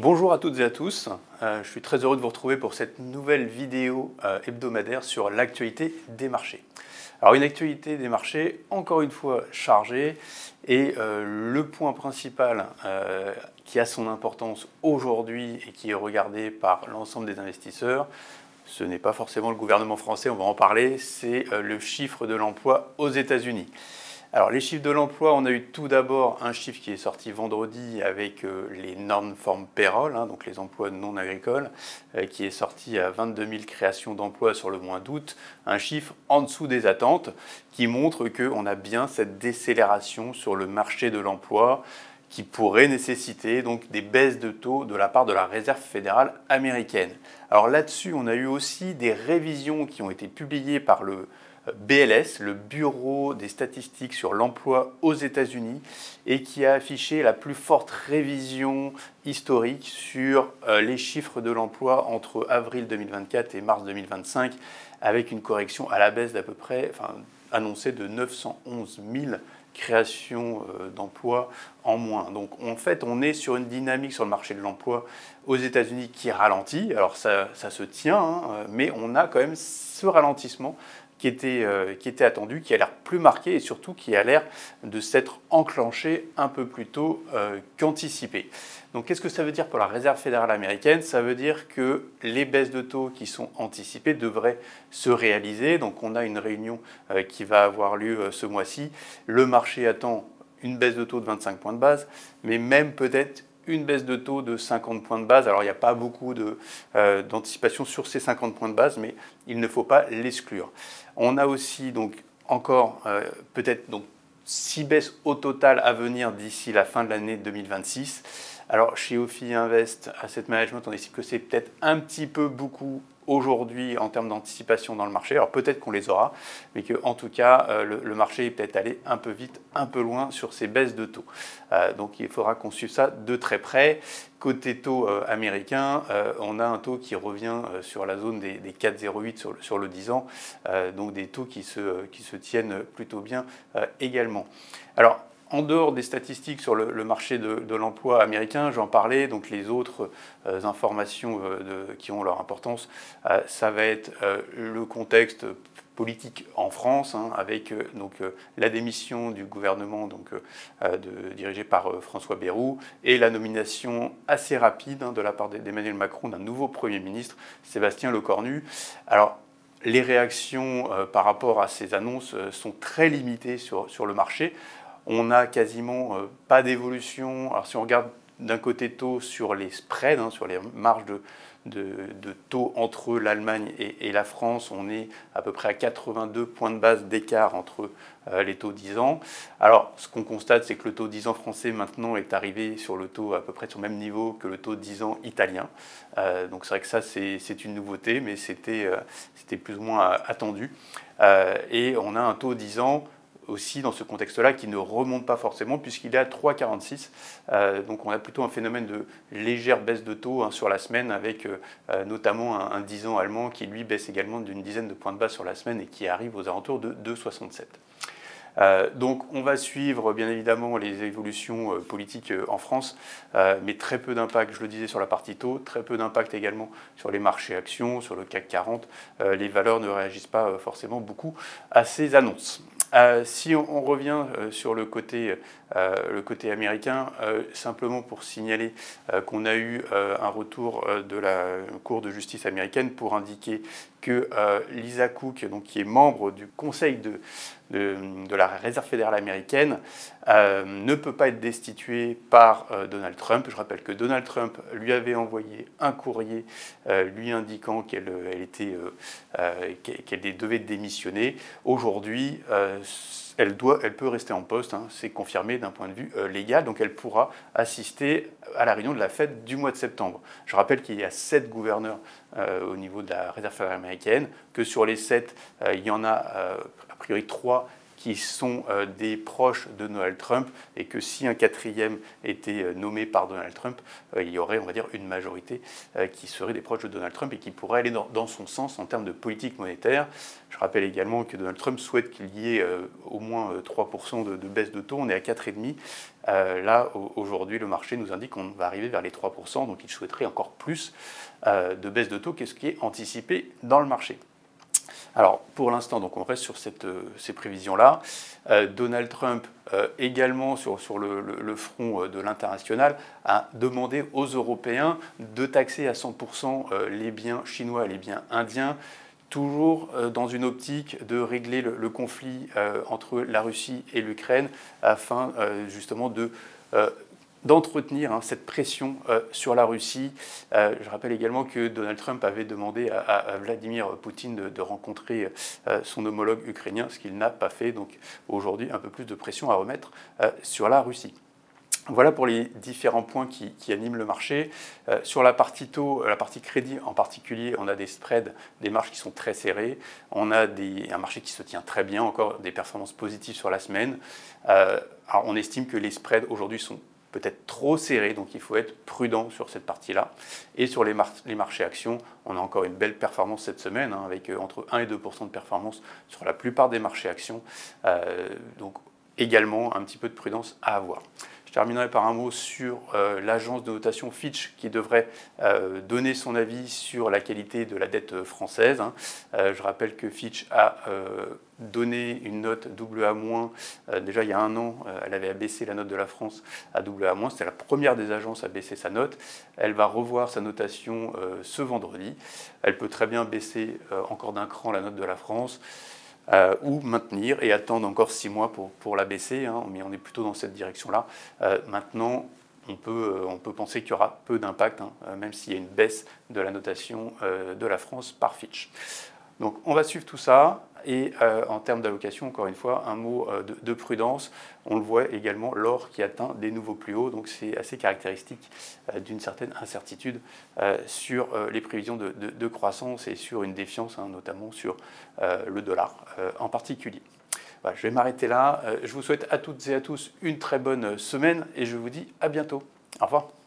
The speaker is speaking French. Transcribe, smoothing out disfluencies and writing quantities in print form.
Bonjour à toutes et à tous, je suis très heureux de vous retrouver pour cette nouvelle vidéo hebdomadaire sur l'actualité des marchés. Alors une actualité des marchés encore une fois chargée et le point principal qui a son importance aujourd'hui et qui est regardé par l'ensemble des investisseurs, ce n'est pas forcément le gouvernement français, on va en parler, c'est le chiffre de l'emploi aux États-Unis. Alors les chiffres de l'emploi, on a eu tout d'abord un chiffre qui est sorti vendredi avec les non-farm payroll, donc les emplois non agricoles, qui est sorti à 22 000 créations d'emplois sur le mois d'août, un chiffre en dessous des attentes qui montre qu'on a bien cette décélération sur le marché de l'emploi qui pourrait nécessiter donc des baisses de taux de la part de la Réserve fédérale américaine. Alors là-dessus, on a eu aussi des révisions qui ont été publiées par le BLS, le Bureau des statistiques sur l'emploi aux États-Unis, et qui a affiché la plus forte révision historique sur les chiffres de l'emploi entre avril 2024 et mars 2025, avec une correction à la baisse d'à peu près, annoncée de 911 000 créations d'emplois en moins. Donc en fait, on est sur une dynamique sur le marché de l'emploi aux États-Unis qui ralentit. Alors ça se tient, mais on a quand même ce ralentissement qui était attendu, qui a l'air plus marqué et surtout qui a l'air de s'être enclenché un peu plus tôt qu'anticipé. Donc qu'est-ce que ça veut dire pour la Réserve fédérale américaine? Ça veut dire que les baisses de taux qui sont anticipées devraient se réaliser. Donc on a une réunion qui va avoir lieu ce mois-ci. Le marché attend une baisse de taux de 25 points de base, mais même peut-être une baisse de taux de 50 points de base. Alors il n'y a pas beaucoup d'anticipation sur ces 50 points de base, mais il ne faut pas l'exclure. On a aussi donc encore peut-être 6 baisses au total à venir d'ici la fin de l'année 2026. Alors chez Ophi Invest Asset Management, on estime que c'est peut-être un petit peu beaucoup aujourd'hui en termes d'anticipation dans le marché. Alors peut-être qu'on les aura, mais qu'en tout cas, le marché est peut-être allé un peu vite, un peu loin sur ces baisses de taux. Donc il faudra qu'on suive ça de très près. Côté taux américain, on a un taux qui revient sur la zone des 4,08 sur le 10 ans, donc des taux qui se tiennent plutôt bien également. Alors, en dehors des statistiques sur le marché de l'emploi américain, j'en parlais, donc les autres informations qui ont leur importance, ça va être le contexte politique en France, avec la démission du gouvernement dirigé par François Bayrou et la nomination assez rapide de la part d'Emmanuel Macron d'un nouveau Premier ministre, Sébastien Lecornu. Alors, les réactions par rapport à ces annonces sont très limitées sur le marché. On n'a quasiment pas d'évolution. Alors si on regarde d'un côté taux sur les spreads, sur les marges de taux entre l'Allemagne et la France, on est à peu près à 82 points de base d'écart entre les taux 10 ans. Alors ce qu'on constate, c'est que le taux 10 ans français maintenant est arrivé sur le taux à peu près sur le même niveau que le taux 10 ans italien. Donc c'est vrai que ça c'est une nouveauté, mais c'était plus ou moins attendu. Et on a un taux 10 ans aussi dans ce contexte-là qui ne remonte pas forcément puisqu'il est à 3,46. Donc on a plutôt un phénomène de légère baisse de taux sur la semaine avec notamment un 10 ans allemand qui lui baisse également d'une dizaine de points de base sur la semaine et qui arrive aux alentours de 2,67. Donc on va suivre bien évidemment les évolutions politiques en France, mais très peu d'impact, je le disais, sur la partie taux, très peu d'impact également sur les marchés actions, sur le CAC 40. Les valeurs ne réagissent pas forcément beaucoup à ces annonces. Si on revient sur le côté américain, simplement pour signaler qu'on a eu un retour de la Cour de justice américaine pour indiquer que Lisa Cook, qui est membre du Conseil de la Réserve fédérale américaine, ne peut pas être destituée par Donald Trump. Je rappelle que Donald Trump lui avait envoyé un courrier lui indiquant qu'elle devait démissionner. Aujourd'hui, elle peut rester en poste, c'est confirmé d'un point de vue légal, donc elle pourra assister à la réunion de la Fed du mois de septembre. Je rappelle qu'il y a 7 gouverneurs au niveau de la Réserve fédérale américaine, que sur les 7, il y en a a priori 3 qui sont des proches de Donald Trump et que si un quatrième était nommé par Donald Trump, il y aurait, on va dire, une majorité qui serait des proches de Donald Trump et qui pourrait aller dans son sens en termes de politique monétaire. Je rappelle également que Donald Trump souhaite qu'il y ait au moins 3% de baisse de taux. On est à 4,5%. Là, aujourd'hui, le marché nous indique qu'on va arriver vers les 3%, donc il souhaiterait encore plus de baisse de taux qu'est-ce qui est anticipé dans le marché. Alors, pour l'instant, donc on reste sur ces prévisions-là. Donald Trump, également sur le front de l'international, a demandé aux Européens de taxer à 100% les biens chinois et les biens indiens, toujours dans une optique de régler le conflit entre la Russie et l'Ukraine, afin justement d'entretenir cette pression sur la Russie. Je rappelle également que Donald Trump avait demandé à Vladimir Poutine de rencontrer son homologue ukrainien, ce qu'il n'a pas fait. Donc aujourd'hui, un peu plus de pression à remettre sur la Russie. Voilà pour les différents points qui animent le marché. Sur la partie taux, la partie crédit en particulier, on a des spreads, des marges qui sont très serrées. On a un marché qui se tient très bien, encore des performances positives sur la semaine. Alors on estime que les spreads aujourd'hui sont peut-être trop serrés, donc il faut être prudent sur cette partie-là. Et sur les marchés actions, on a encore une belle performance cette semaine, avec entre 1 et 2% de performance sur la plupart des marchés actions. Donc également un petit peu de prudence à avoir. Je terminerai par un mot sur l'agence de notation Fitch qui devrait donner son avis sur la qualité de la dette française. Je rappelle que Fitch a donné une note AA-. Déjà il y a un an, elle avait abaissé la note de la France à AA-. C'était la première des agences à baisser sa note. Elle va revoir sa notation ce vendredi. Elle peut très bien baisser encore d'un cran la note de la France. Ou maintenir et attendre encore 6 mois pour la baisser, mais on est plutôt dans cette direction-là. Maintenant, on peut penser qu'il y aura peu d'impact, même s'il y a une baisse de la notation de la France par Fitch. Donc on va suivre tout ça, et en termes d'allocation, encore une fois, un mot de prudence. On le voit également, l'or qui atteint des nouveaux plus hauts, donc c'est assez caractéristique d'une certaine incertitude sur les prévisions de croissance et sur une défiance, notamment sur le dollar en particulier. Voilà, je vais m'arrêter là. Je vous souhaite à toutes et à tous une très bonne semaine et je vous dis à bientôt. Au revoir.